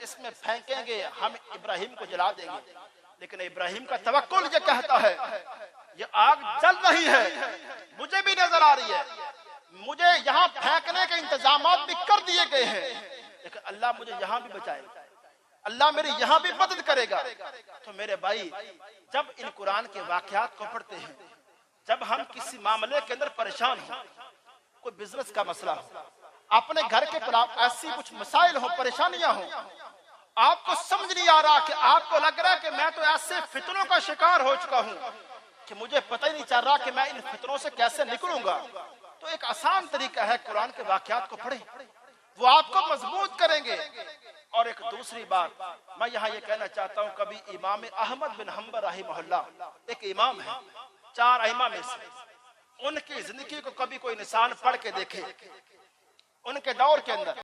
इसमें फेंकेंगे हम इब्राहिम को जला देंगे। लेकिन इब्राहिम का तवक्कुल ये कहता है ये आग जल रही है, मुझे भी नजर आ रही है, मुझे यहाँ फेंकने के इंतजाम भी कर दिए गए हैं, लेकिन अल्लाह मुझे यहाँ भी बचाएगा, अल्लाह मेरी यहाँ भी मदद करेगा। तो मेरे भाई, जब इन कुरान के वाकयात को पढ़ते हैं, जब हम किसी मामले के अंदर परेशान हो, कोई बिजनेस का मसला हो, अपने घर के खिलाफ ऐसी कुछ मसाइल हो, परेशानियां हो, आपको समझ नहीं आ रहा कि आपको लग रहा है कि मैं तो ऐसे फितनों का शिकार हो चुका हूं कि मुझे पता ही नहीं चल रहा कि मैं इन फितनों से कैसे निकलूंगा, तो एक आसान तरीका है कुरान के वाकयात को पढ़ें, वो आपको मजबूत करेंगे। और एक दूसरी बात मैं यहाँ ये कहना चाहता हूँ, कभी इमाम अहमद बिन हम्बल रहमहुल्लाह एक इमाम है 4 अइमा में से, उनकी जिंदगी को कभी कोई इंसान पढ़ के देखे, उनके दौर के अंदर